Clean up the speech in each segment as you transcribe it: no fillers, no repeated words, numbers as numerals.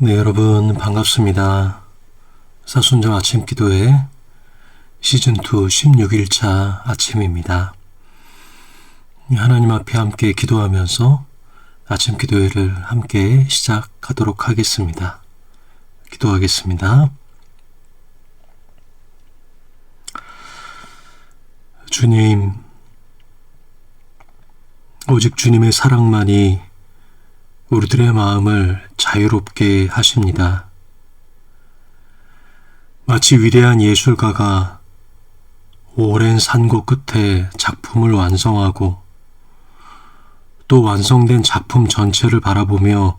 네, 여러분 반갑습니다. 사순절 아침 기도회 시즌2 16일차 아침입니다. 하나님 앞에 함께 기도하면서 아침 기도회를 함께 시작하도록 하겠습니다. 기도하겠습니다. 주님, 오직 주님의 사랑만이 우리들의 마음을 자유롭게 하십니다. 마치 위대한 예술가가 오랜 산고 끝에 작품을 완성하고 또 완성된 작품 전체를 바라보며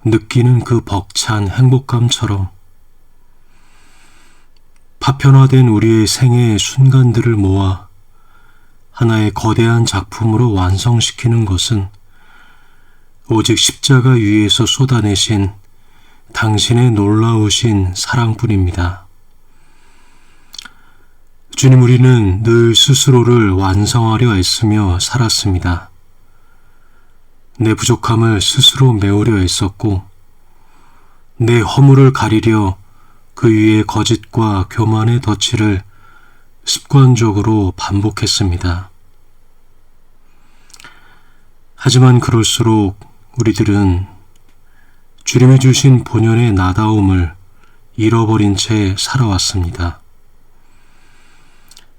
느끼는 그 벅찬 행복감처럼 파편화된 우리의 생애의 순간들을 모아 하나의 거대한 작품으로 완성시키는 것은 오직 십자가 위에서 쏟아내신 당신의 놀라우신 사랑뿐입니다. 주님, 우리는 늘 스스로를 완성하려 애쓰며 살았습니다. 내 부족함을 스스로 메우려 애썼고 내 허물을 가리려 그 위에 거짓과 교만의 덧칠을 습관적으로 반복했습니다. 하지만 그럴수록 우리들은 주님이 주신 본연의 나다움을 잃어버린 채 살아왔습니다.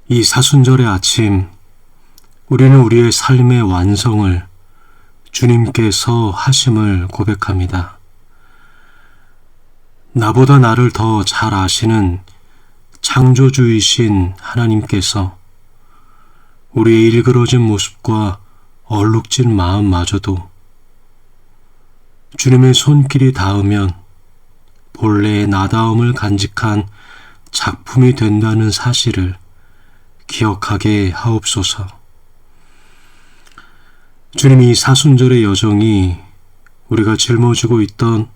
이 사순절의 아침, 우리는 우리의 삶의 완성을 주님께서 하심을 고백합니다. 나보다 나를 더 잘 아시는 창조주이신 하나님께서 우리의 일그러진 모습과 얼룩진 마음마저도 주님의 손길이 닿으면 본래의 나다움을 간직한 작품이 된다는 사실을 기억하게 하옵소서. 주님이 사순절의 여정이 우리가 짊어지고 있던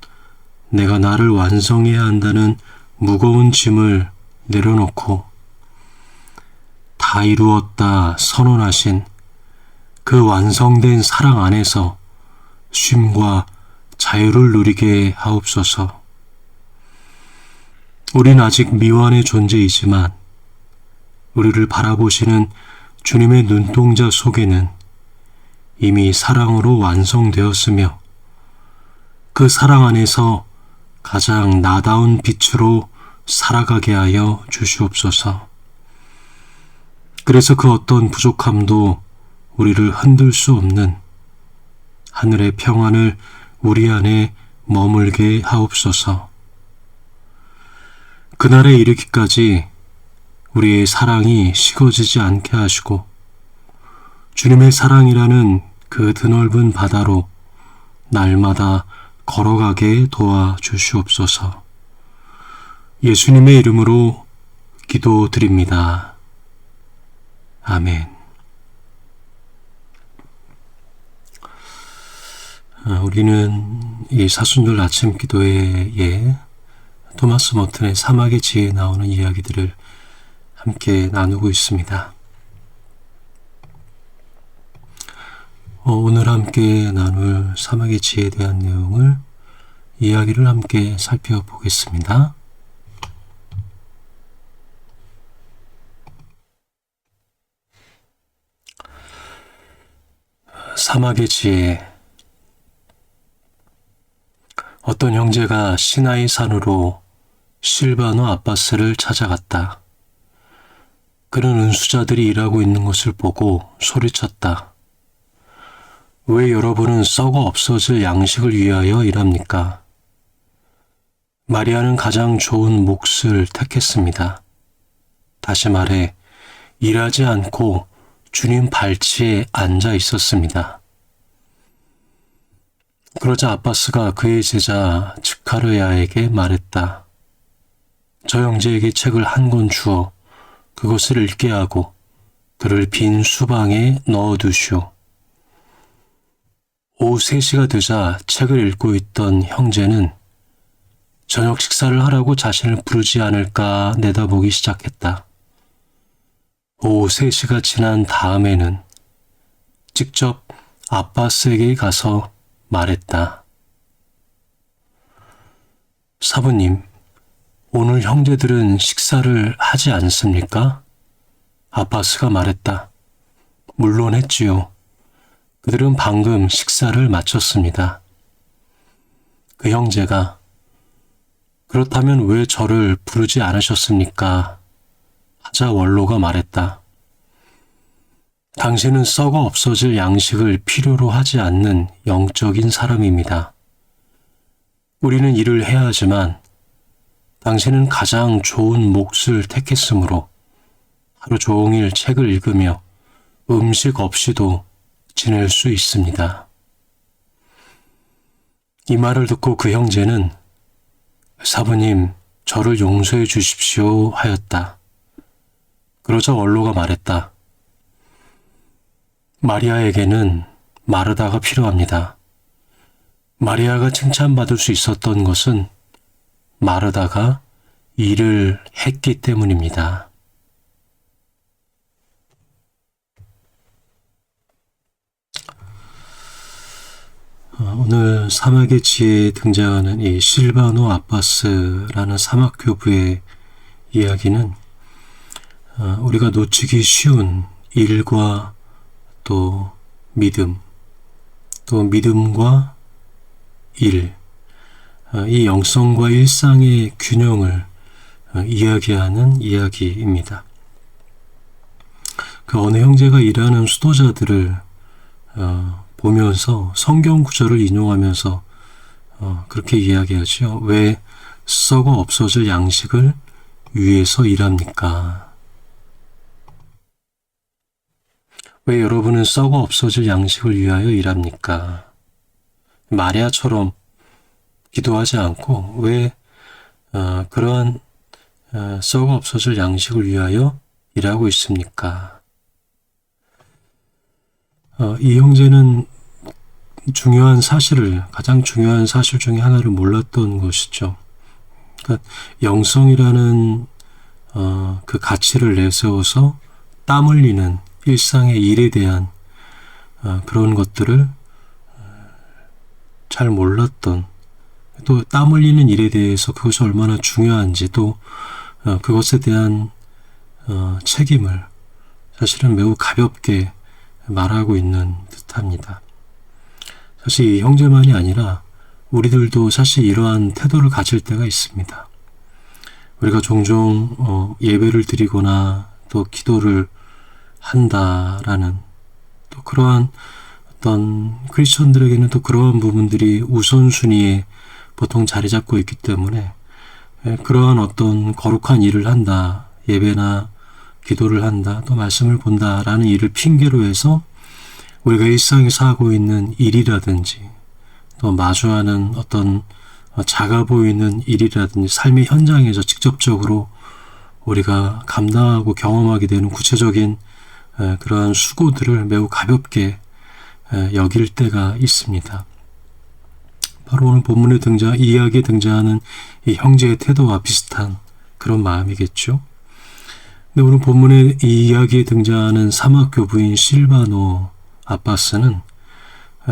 내가 나를 완성해야 한다는 무거운 짐을 내려놓고 다 이루었다 선언하신 그 완성된 사랑 안에서 쉼과 자유를 누리게 하옵소서. 우린 아직 미완의 존재이지만 우리를 바라보시는 주님의 눈동자 속에는 이미 사랑으로 완성되었으며 그 사랑 안에서 가장 나다운 빛으로 살아가게 하여 주시옵소서. 그래서 그 어떤 부족함도 우리를 흔들 수 없는 하늘의 평안을 우리 안에 머물게 하옵소서. 그날에 이르기까지 우리의 사랑이 식어지지 않게 하시고 주님의 사랑이라는 그 드넓은 바다로 날마다 걸어가게 도와주시옵소서. 예수님의 이름으로 기도드립니다. 아멘. 우리는 이 사순절 아침 기도회에 토마스 머튼의 사막의 지혜에 나오는 이야기들을 함께 나누고 있습니다. 오늘 함께 나눌 사막의 지혜에 대한 내용을 이야기를 함께 살펴보겠습니다. 사막의 지혜. 어떤 형제가 시나이 산으로 실바노 아바스를 찾아갔다. 그는 은수자들이 일하고 있는 것을 보고 소리쳤다. 왜 여러분은 썩어 없어질 양식을 위하여 일합니까? 마리아는 가장 좋은 몫을 택했습니다. 다시 말해 일하지 않고 주님 발치에 앉아 있었습니다. 그러자 아바스가 그의 제자 즈카르야에게 말했다. 저 형제에게 책을 한 권 주어 그것을 읽게 하고 그를 빈 수방에 넣어두시오. 오후 3시가 되자 책을 읽고 있던 형제는 저녁 식사를 하라고 자신을 부르지 않을까 내다보기 시작했다. 오후 3시가 지난 다음에는 직접 아바스에게 가서 말했다. 사부님, 오늘 형제들은 식사를 하지 않습니까? 아바스가 말했다. 물론 했지요. 그들은 방금 식사를 마쳤습니다. 그 형제가 그렇다면 왜 저를 부르지 않으셨습니까? 하자 원로가 말했다. 당신은 썩어 없어질 양식을 필요로 하지 않는 영적인 사람입니다. 우리는 일을 해야 하지만 당신은 가장 좋은 몫을 택했으므로 하루 종일 책을 읽으며 음식 없이도 지낼 수 있습니다. 이 말을 듣고 그 형제는 사부님, 저를 용서해 주십시오 하였다. 그러자 원로가 말했다. 마리아에게는 마르다가 필요합니다. 마리아가 칭찬받을 수 있었던 것은 마르다가 일을 했기 때문입니다. 오늘 사막의 지혜에 등장하는 이 실바노 아바스라는 사막교부의 이야기는 우리가 놓치기 쉬운 일과 또 믿음, 또 믿음과 일, 이 영성과 일상의 균형을 이야기하는 이야기입니다. 그 어느 형제가 일하는 수도자들을 보면서 성경 구절을 인용하면서 그렇게 이야기하죠. 왜 썩어 없어질 양식을 위해서 일합니까? 왜 여러분은 썩어 없어질 양식을 위하여 일합니까? 마리아처럼 기도하지 않고 왜 그러한 썩어 없어질 양식을 위하여 일하고 있습니까? 이 형제는 가장 중요한 사실 중에 하나를 몰랐던 것이죠. 그러니까 영성이라는 그 가치를 내세워서 땀 흘리는 일상의 일에 대한 그런 것들을 잘 몰랐던, 또 땀 흘리는 일에 대해서 그것이 얼마나 중요한지, 또 그것에 대한 책임을 사실은 매우 가볍게 말하고 있는 듯합니다. 사실 이 형제만이 아니라 우리들도 사실 이러한 태도를 가질 때가 있습니다. 우리가 종종 예배를 드리거나 또 기도를 한다라는, 또 그러한 어떤 크리스천들에게는 또 그러한 부분들이 우선순위에 보통 자리 잡고 있기 때문에 그러한 어떤 거룩한 일을 한다, 예배나 기도를 한다, 또 말씀을 본다라는 일을 핑계로 해서 우리가 일상에서 하고 있는 일이라든지 또 마주하는 어떤 작아 보이는 일이라든지 삶의 현장에서 직접적으로 우리가 감당하고 경험하게 되는 구체적인 그러한 수고들을 매우 가볍게 여길 때가 있습니다. 바로 오늘 본문에 이야기에 등장하는 이 형제의 태도와 비슷한 그런 마음이겠죠. 근데 오늘 본문에 이 이야기에 등장하는 사막교부인 실바노 아바스는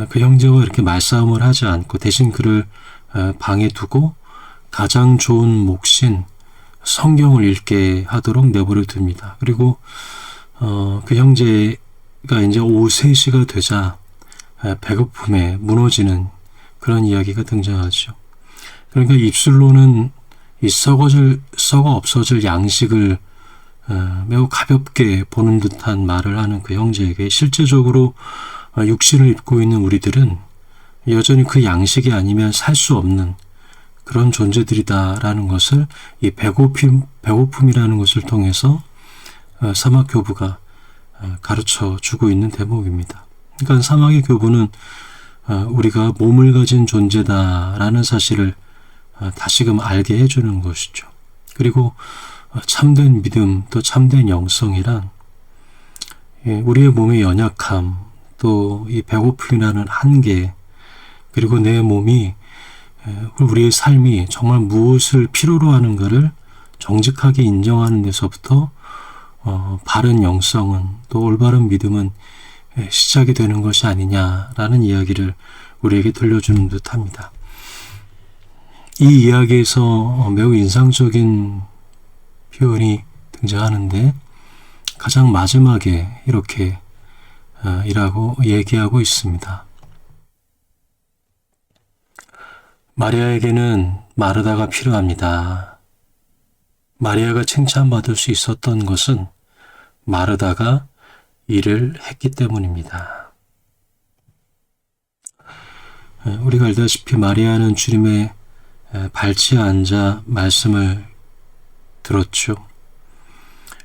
그 형제와 이렇게 말싸움을 하지 않고 대신 그를 방에 두고 가장 좋은 몫인 성경을 읽게 하도록 내버려 둡니다. 그리고 그 형제가 이제 오후 3시가 되자 배고픔에 무너지는 그런 이야기가 등장하죠. 그러니까 입술로는 이 썩어 없어질 양식을 매우 가볍게 보는 듯한 말을 하는 그 형제에게 실제적으로 육신을 입고 있는 우리들은 여전히 그 양식이 아니면 살 수 없는 그런 존재들이다라는 것을 이 배고픔이라는 것을 통해서 사막 교부가 가르쳐 주고 있는 대목입니다. 그러니까 사막의 교부는 우리가 몸을 가진 존재다라는 사실을 다시금 알게 해주는 것이죠. 그리고 참된 믿음, 또 참된 영성이란 우리의 몸의 연약함, 또 이 배고픔이라는 한계, 그리고 내 몸이 우리의 삶이 정말 무엇을 필요로 하는가를 정직하게 인정하는 데서부터 바른 영성은, 또 올바른 믿음은 시작이 되는 것이 아니냐라는 이야기를 우리에게 들려주는 듯합니다. 이 이야기에서 매우 인상적인 표현이 등장하는데 가장 마지막에 이렇게 얘기하고 있습니다. 마리아에게는 마르다가 필요합니다. 마리아가 칭찬받을 수 있었던 것은 마르다가 일을 했기 때문입니다. 우리가 알다시피 마리아는 주님의 발치에 앉아 말씀을 들었죠.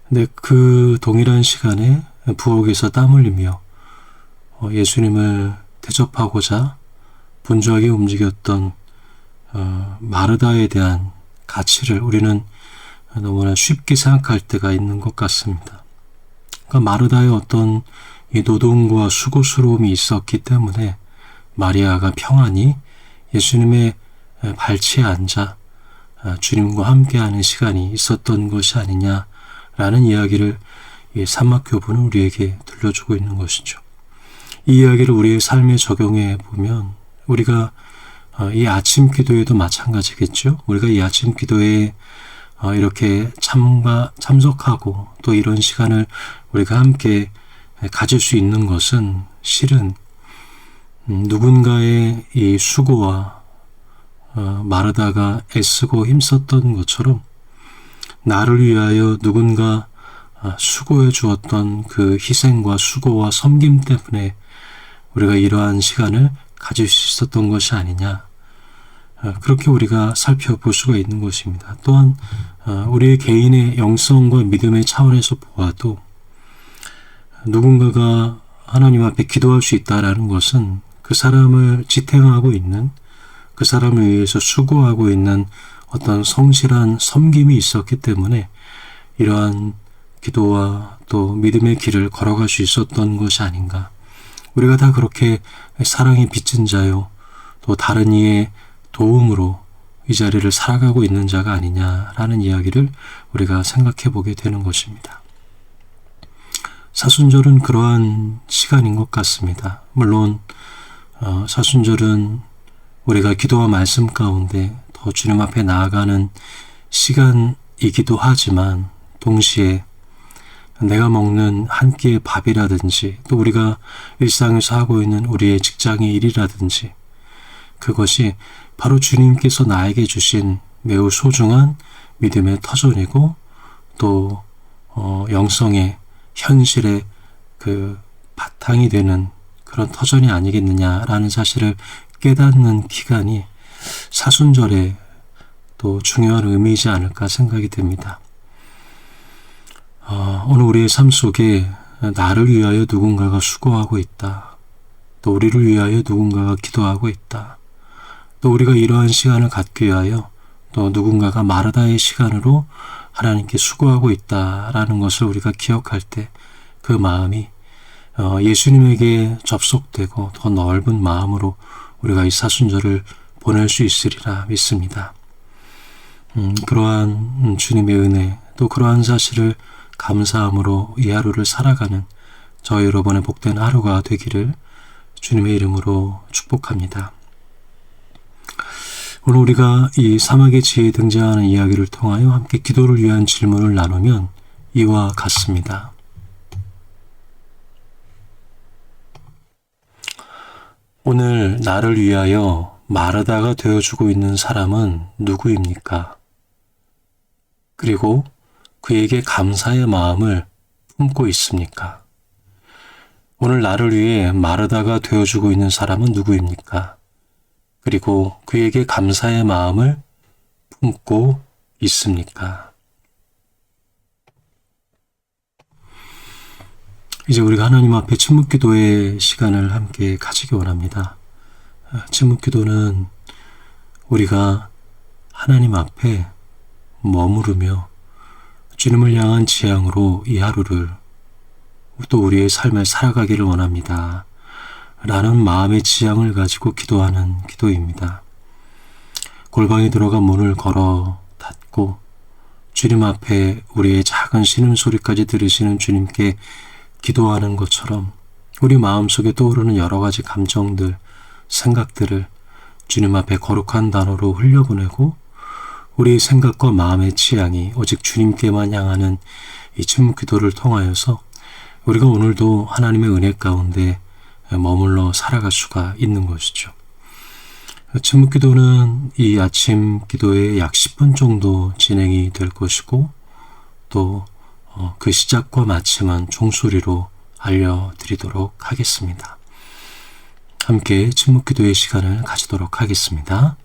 근데 그 동일한 시간에 부엌에서 땀 흘리며 예수님을 대접하고자 분주하게 움직였던 마르다에 대한 가치를 우리는 너무나 쉽게 생각할 때가 있는 것 같습니다. 그러니까 마르다의 어떤 이 노동과 수고스러움이 있었기 때문에 마리아가 평안히 예수님의 발치에 앉아 주님과 함께하는 시간이 있었던 것이 아니냐라는 이야기를 이 사막교부는 우리에게 들려주고 있는 것이죠. 이 이야기를 우리의 삶에 적용해 보면 우리가 이 아침 기도에도 마찬가지겠죠. 우리가 이 아침 기도에 이렇게 참석하고 또 이런 시간을 우리가 함께 가질 수 있는 것은 실은 누군가의 이 수고와 마르다가 애쓰고 힘썼던 것처럼 나를 위하여 누군가 수고해 주었던 그 희생과 수고와 섬김 때문에 우리가 이러한 시간을 가질 수 있었던 것이 아니냐, 그렇게 우리가 살펴볼 수가 있는 것입니다. 또한 우리의 개인의 영성과 믿음의 차원에서 보아도 누군가가 하나님 앞에 기도할 수 있다라는 것은 그 사람을 지탱하고 있는, 그 사람을 위해서 수고하고 있는 어떤 성실한 섬김이 있었기 때문에 이러한 기도와 또 믿음의 길을 걸어갈 수 있었던 것이 아닌가. 우리가 다 그렇게 사랑에 빚진 자요, 또 다른 이의 도움으로 이 자리를 살아가고 있는 자가 아니냐라는 이야기를 우리가 생각해 보게 되는 것입니다. 사순절은 그러한 시간인 것 같습니다. 물론 사순절은 우리가 기도와 말씀 가운데 더 주님 앞에 나아가는 시간이기도 하지만 동시에 내가 먹는 한 끼의 밥이라든지 또 우리가 일상에서 하고 있는 우리의 직장의 일이라든지 그것이 바로 주님께서 나에게 주신 매우 소중한 믿음의 터전이고 또 영성의 현실의 그 바탕이 되는 그런 터전이 아니겠느냐라는 사실을 깨닫는 기간이 사순절에 또 중요한 의미이지 않을까 생각이 됩니다. 오늘 우리의 삶 속에 나를 위하여 누군가가 수고하고 있다. 또 우리를 위하여 누군가가 기도하고 있다. 또 우리가 이러한 시간을 갖기 위하여 또 누군가가 마르다의 시간으로 하나님께 수고하고 있다라는 것을 우리가 기억할 때 그 마음이 예수님에게 접속되고 더 넓은 마음으로 우리가 이 사순절을 보낼 수 있으리라 믿습니다. 그러한 주님의 은혜 또 그러한 사실을 감사함으로 이 하루를 살아가는 저희 여러분의 복된 하루가 되기를 주님의 이름으로 축복합니다. 오늘 우리가 이 사막의 지혜에 등장하는 이야기를 통하여 함께 기도를 위한 질문을 나누면 이와 같습니다. 오늘 나를 위하여 마르다가 되어주고 있는 사람은 누구입니까? 그리고 그에게 감사의 마음을 품고 있습니까? 오늘 나를 위해 마르다가 되어주고 있는 사람은 누구입니까? 그리고 그에게 감사의 마음을 품고 있습니까? 이제 우리가 하나님 앞에 침묵기도의 시간을 함께 가지기 원합니다. 침묵기도는 우리가 하나님 앞에 머무르며 주님을 향한 지향으로 이 하루를 또 우리의 삶을 살아가기를 원합니다. 라는 마음의 지향을 가지고 기도하는 기도입니다. 골방에 들어가 문을 걸어 닫고 주님 앞에 우리의 작은 신음소리까지 들으시는 주님께 기도하는 것처럼 우리 마음속에 떠오르는 여러 가지 감정들, 생각들을 주님 앞에 거룩한 단어로 흘려보내고 우리 생각과 마음의 취향이 오직 주님께만 향하는 이 침묵 기도를 통하여서 우리가 오늘도 하나님의 은혜 가운데 머물러 살아갈 수가 있는 것이죠. 침묵 기도는 이 아침 기도에 약 10분 정도 진행이 될 것이고 또 그 시작과 마침은 종소리로 알려드리도록 하겠습니다. 함께 침묵 기도의 시간을 가지도록 하겠습니다.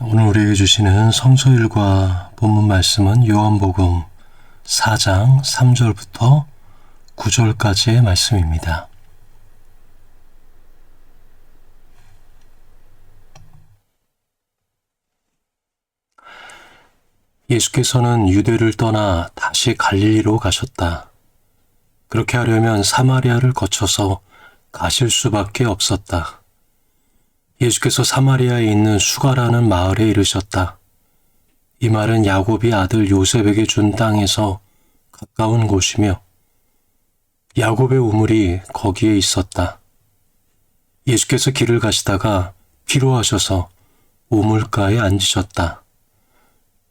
오늘 우리에게 주시는 성서일과 본문 말씀은 요한복음 4장 3절부터 9절까지의 말씀입니다. 예수께서는 유대를 떠나 다시 갈릴리로 가셨다. 그렇게 하려면 사마리아를 거쳐서 가실 수밖에 없었다. 예수께서 사마리아에 있는 수가라는 마을에 이르셨다. 이 말은 야곱이 아들 요셉에게 준 땅에서 가까운 곳이며 야곱의 우물이 거기에 있었다. 예수께서 길을 가시다가 피로하셔서 우물가에 앉으셨다.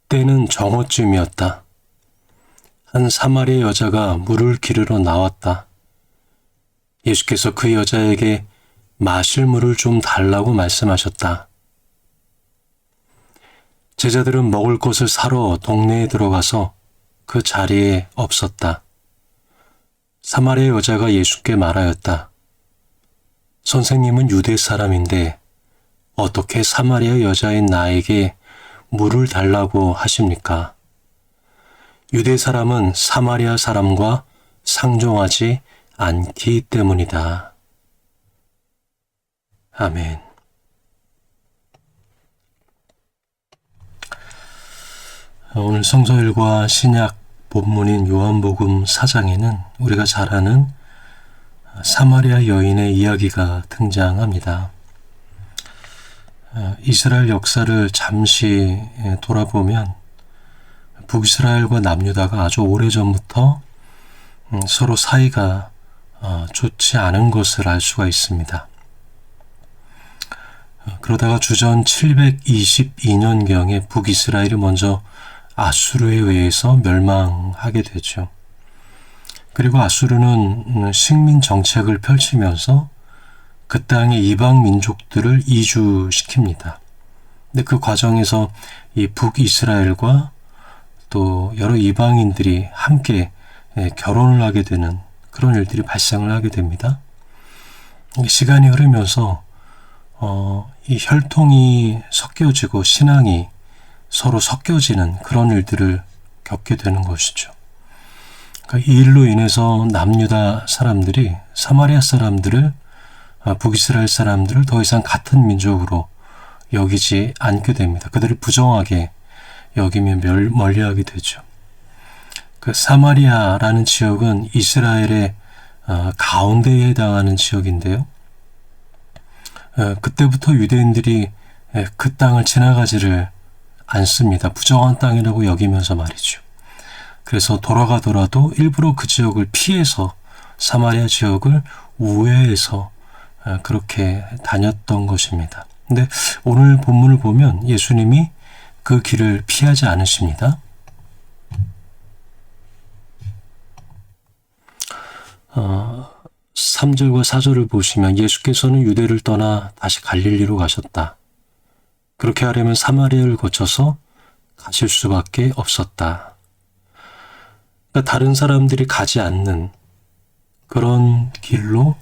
때는 정오쯤이었다. 한 사마리아 여자가 물을 기르러 나왔다. 예수께서 그 여자에게 마실 물을 좀 달라고 말씀하셨다. 제자들은 먹을 것을 사러 동네에 들어가서 그 자리에 없었다. 사마리아 여자가 예수께 말하였다. 선생님은 유대 사람인데 어떻게 사마리아 여자인 나에게 물을 달라고 하십니까? 유대 사람은 사마리아 사람과 상종하지 않기 때문이다. 아멘. 오늘 성서일과 신약 본문인 요한복음 4장에는 우리가 잘 아는 사마리아 여인의 이야기가 등장합니다. 이스라엘 역사를 잠시 돌아보면 북이스라엘과 남유다가 아주 오래전부터 서로 사이가 좋지 않은 것을 알 수가 있습니다. 그러다가 주전 722년경에 북이스라엘이 먼저 아수르에 의해서 멸망하게 되죠. 그리고 아수르는 식민 정책을 펼치면서 그 땅의 이방 민족들을 이주시킵니다. 근데 그 과정에서 이 북이스라엘과 또 여러 이방인들이 함께 결혼을 하게 되는 그런 일들이 발생을 하게 됩니다. 시간이 흐르면서 이 혈통이 섞여지고 신앙이 서로 섞여지는 그런 일들을 겪게 되는 것이죠. 그러니까 이 일로 인해서 남유다 사람들이 사마리아 사람들을 북이스라엘 사람들을 더 이상 같은 민족으로 여기지 않게 됩니다. 그들을 부정하게 여기며 멀리하게 되죠. 그 사마리아라는 지역은 이스라엘의 가운데에 해당하는 지역인데요. 그때부터 유대인들이 그 땅을 지나가지를 않습니다. 부정한 땅이라고 여기면서 말이죠. 그래서 돌아가더라도 일부러 그 지역을 피해서 사마리아 지역을 우회해서 그렇게 다녔던 것입니다. 근데 오늘 본문을 보면 예수님이 그 길을 피하지 않으십니다. 3절과 4절을 보시면 예수께서는 유대를 떠나 다시 갈릴리로 가셨다. 그렇게 하려면 사마리아를 거쳐서 가실 수밖에 없었다. 그러니까 다른 사람들이 가지 않는 그런 길로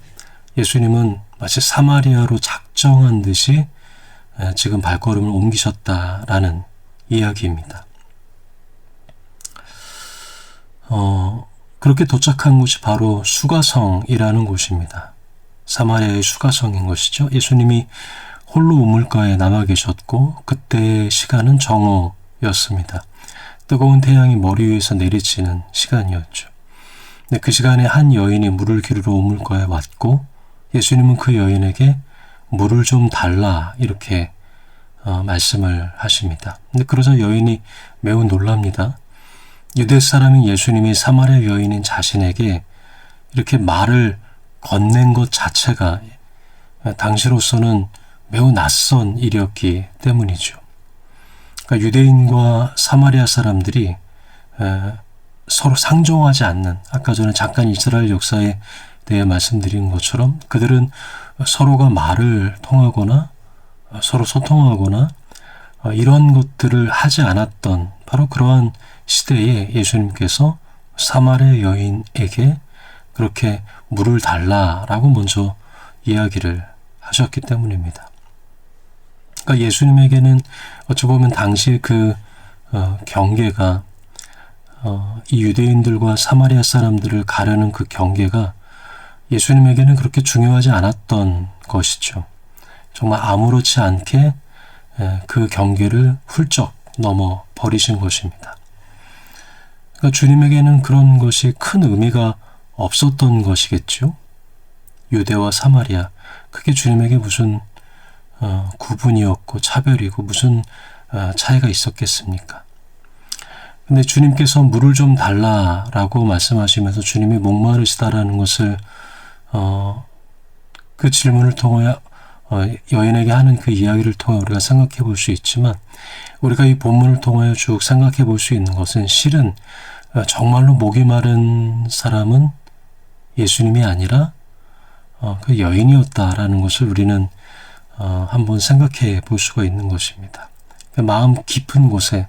예수님은 마치 사마리아로 작정한 듯이 지금 발걸음을 옮기셨다라는 이야기입니다. 그렇게 도착한 곳이 바로 수가성이라는 곳입니다. 사마리아의 수가성인 것이죠. 예수님이 홀로 우물가에 남아 계셨고 그때의 시간은 정오였습니다. 뜨거운 태양이 머리 위에서 내리치는 시간이었죠. 근데 그 시간에 한 여인이 물을 기르러 우물가에 왔고 예수님은 그 여인에게 물을 좀 달라 이렇게 말씀을 하십니다. 근데 그러자 여인이 매우 놀랍니다. 유대 사람인 예수님이 사마리아 여인인 자신에게 이렇게 말을 건넨 것 자체가 당시로서는 매우 낯선 일이었기 때문이죠. 그러니까 유대인과 사마리아 사람들이 서로 상종하지 않는, 아까 전에 잠깐 이스라엘 역사에 대해 말씀드린 것처럼 그들은 서로가 말을 통하거나 서로 소통하거나 이런 것들을 하지 않았던 바로 그러한 시대에 예수님께서 사마리아 여인에게 그렇게 물을 달라라고 먼저 이야기를 하셨기 때문입니다. 그러니까 예수님에게는 어찌 보면 당시 그 경계가 이 유대인들과 사마리아 사람들을 가르는 그 경계가 예수님에게는 그렇게 중요하지 않았던 것이죠. 정말 아무렇지 않게 그 경계를 훌쩍 넘어 버리신 것입니다. 그러니까 주님에게는 그런 것이 큰 의미가 없었던 것이겠죠. 유대와 사마리아, 그게 주님에게 무슨 구분이었고 차별이고 무슨 차이가 있었겠습니까? 근데 주님께서 물을 좀 달라라고 말씀하시면서 주님이 목마르시다라는 것을 그 질문을 통하여 여인에게 하는 그 이야기를 통해 우리가 생각해 볼 수 있지만, 우리가 이 본문을 통하여 쭉 생각해 볼 수 있는 것은 실은 정말로 목이 마른 사람은 예수님이 아니라 그 여인이었다라는 것을 우리는 한번 생각해 볼 수가 있는 것입니다. 마음 깊은 곳에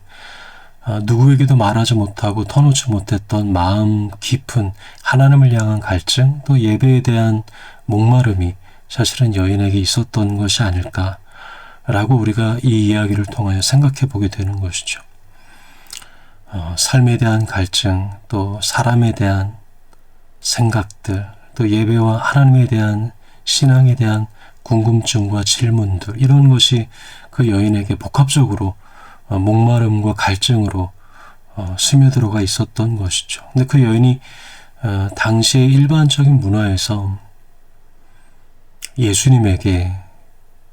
누구에게도 말하지 못하고 터놓지 못했던 마음 깊은 하나님을 향한 갈증, 또 예배에 대한 목마름이 사실은 여인에게 있었던 것이 아닐까라고 우리가 이 이야기를 통하여 생각해 보게 되는 것이죠. 삶에 대한 갈증, 또 사람에 대한 생각들, 또 예배와 하나님에 대한 신앙에 대한 궁금증과 질문들, 이런 것이 그 여인에게 복합적으로 목마름과 갈증으로 스며들어가 있었던 것이죠. 근데 그 여인이 당시의 일반적인 문화에서 예수님에게,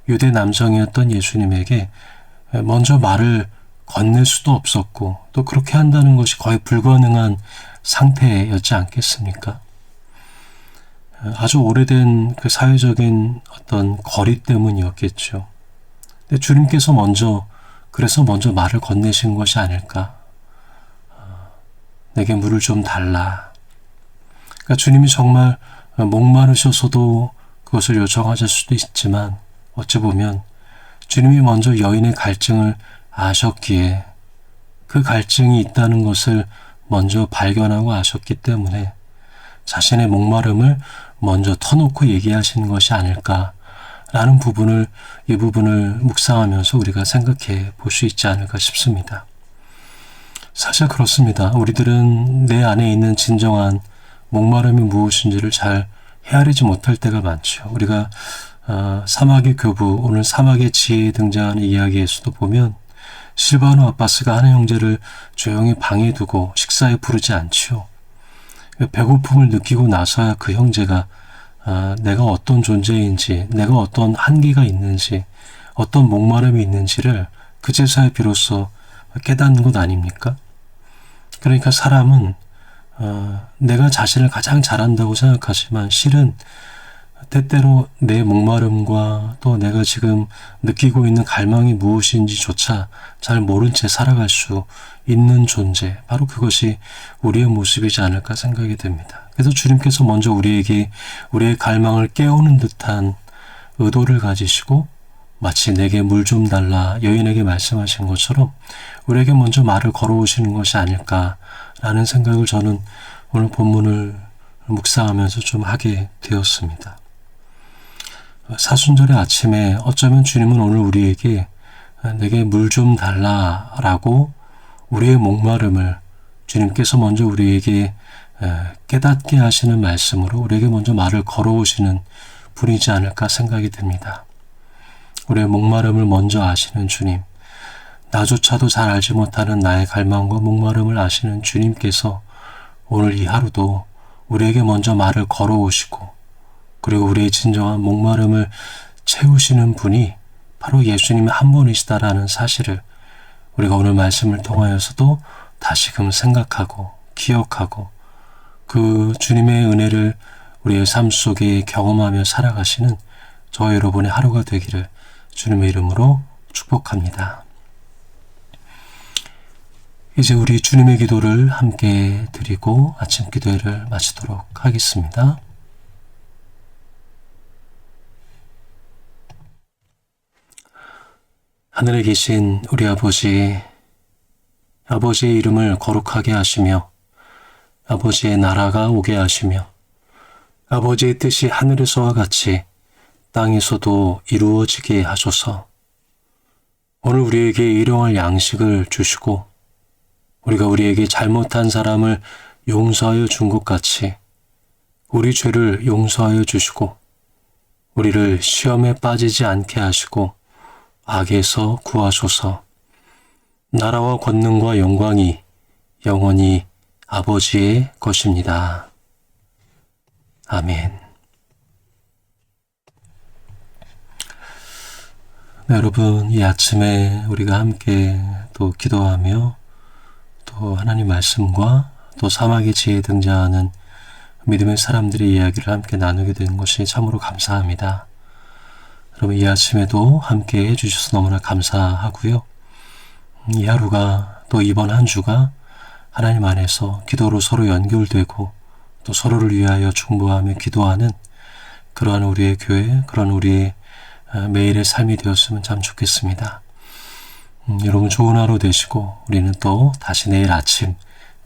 유대 남성이었던 예수님에게 먼저 말을 건넬 수도 없었고, 또 그렇게 한다는 것이 거의 불가능한 상태였지 않겠습니까? 아주 오래된 그 사회적인 어떤 거리 때문이었겠죠. 근데 주님께서 그래서 먼저 말을 건네신 것이 아닐까. 내게 물을 좀 달라. 그러니까 주님이 정말 목마르셔서도 그것을 요청하실 수도 있지만, 어찌 보면 주님이 먼저 여인의 갈증을 아셨기에, 그 갈증이 있다는 것을 먼저 발견하고 아셨기 때문에 자신의 목마름을 먼저 터놓고 얘기하시는 것이 아닐까라는 이 부분을 묵상하면서 우리가 생각해 볼 수 있지 않을까 싶습니다. 사실 그렇습니다. 우리들은 내 안에 있는 진정한 목마름이 무엇인지를 잘 헤아리지 못할 때가 많죠. 우리가 사막의 교부, 오늘 사막의 지혜에 등장하는 이야기에서도 보면 실바노 아빠스가 한 형제를 조용히 방에 두고 식사에 부르지 않지요. 배고픔을 느끼고 나서야 그 형제가 내가 어떤 존재인지, 내가 어떤 한계가 있는지, 어떤 목마름이 있는지를 그제서야 비로소 깨닫는 것 아닙니까? 그러니까 사람은 내가 자신을 가장 잘한다고 생각하지만 실은 때때로 내 목마름과 또 내가 지금 느끼고 있는 갈망이 무엇인지조차 잘 모른 채 살아갈 수 있는 존재, 바로 그것이 우리의 모습이지 않을까 생각이 됩니다. 그래서 주님께서 먼저 우리에게 우리의 갈망을 깨우는 듯한 의도를 가지시고 마치 내게 물 좀 달라 여인에게 말씀하신 것처럼 우리에게 먼저 말을 걸어오시는 것이 아닐까라는 생각을 저는 오늘 본문을 묵상하면서 좀 하게 되었습니다. 사순절의 아침에 어쩌면 주님은 오늘 우리에게 내게 물 좀 달라라고 우리의 목마름을 주님께서 먼저 우리에게 깨닫게 하시는 말씀으로 우리에게 먼저 말을 걸어오시는 분이지 않을까 생각이 듭니다. 우리의 목마름을 먼저 아시는 주님, 나조차도 잘 알지 못하는 나의 갈망과 목마름을 아시는 주님께서 오늘 이 하루도 우리에게 먼저 말을 걸어오시고, 그리고 우리의 진정한 목마름을 채우시는 분이 바로 예수님의 한 분이시다라는 사실을 우리가 오늘 말씀을 통하여서도 다시금 생각하고 기억하고 그 주님의 은혜를 우리의 삶 속에 경험하며 살아가시는 저와 여러분의 하루가 되기를 주님의 이름으로 축복합니다. 이제 우리 주님의 기도를 함께 드리고 아침 기도회를 마치도록 하겠습니다. 하늘에 계신 우리 아버지, 아버지의 이름을 거룩하게 하시며 아버지의 나라가 오게 하시며 아버지의 뜻이 하늘에서와 같이 땅에서도 이루어지게 하소서. 오늘 우리에게 일용할 양식을 주시고 우리가 우리에게 잘못한 사람을 용서하여 준 것 같이 우리 죄를 용서하여 주시고 우리를 시험에 빠지지 않게 하시고 악에서 구하소서. 나라와 권능과 영광이 영원히 아버지의 것입니다. 아멘. 네, 여러분, 이 아침에 우리가 함께 또 기도하며 또 하나님 말씀과 또 사막의 지혜에 등장하는 믿음의 사람들의 이야기를 함께 나누게 되는 것이 참으로 감사합니다. 여러분, 이 아침에도 함께 해주셔서 너무나 감사하고요. 이 하루가 또 이번 한 주가 하나님 안에서 기도로 서로 연결되고 또 서로를 위하여 중보하며 기도하는 그러한 우리의 교회, 그런 우리의 매일의 삶이 되었으면 참 좋겠습니다. 여러분 좋은 하루 되시고 우리는 또 다시 내일 아침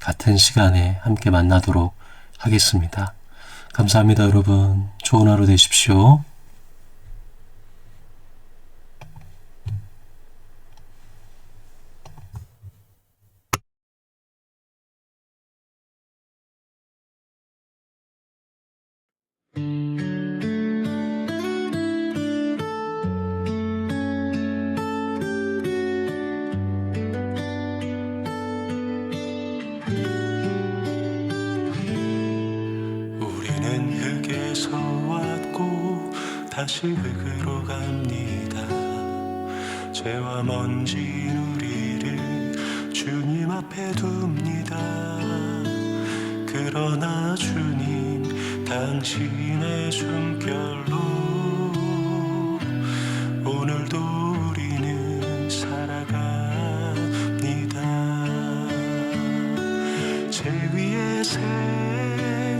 같은 시간에 함께 만나도록 하겠습니다. 감사합니다, 여러분. 좋은 하루 되십시오. 우리는 흙에서 왔고 다시 흙으로 갑니다. 죄와 먼지인 우리를 주님 앞에 둡니다. 그러나 주님 당신의 숨결로 오늘도 우리는 살아갑니다. 제 위에 생기를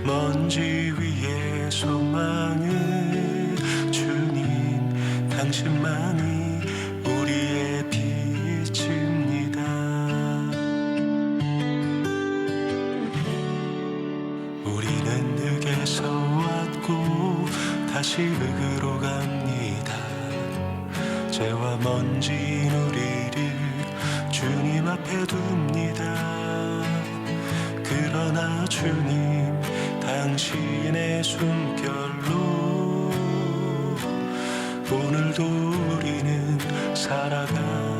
먼지 위에 소망을 주님 당신만이 우리의 빛입니다. 우리는 흙에서 왔고 다시 흙으로 갑니다. 죄와 먼지인 우리를 주님 앞에 둡니다. 그러나 주님 당신의 숨결로 오늘도 우리는 살아갑니다.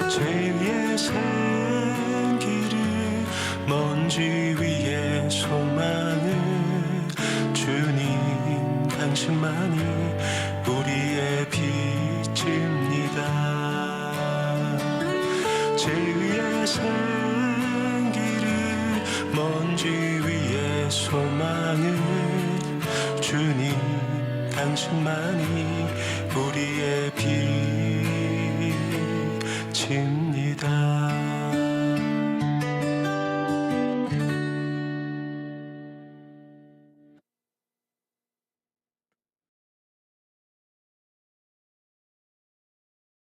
제 위에 생기를 먼지 위에 소망을 주님 당신만이 우리의 빛입니다. 제 위에 생기를 먼지 위에 소망을 주님 당신만이 우리의 빛입니다.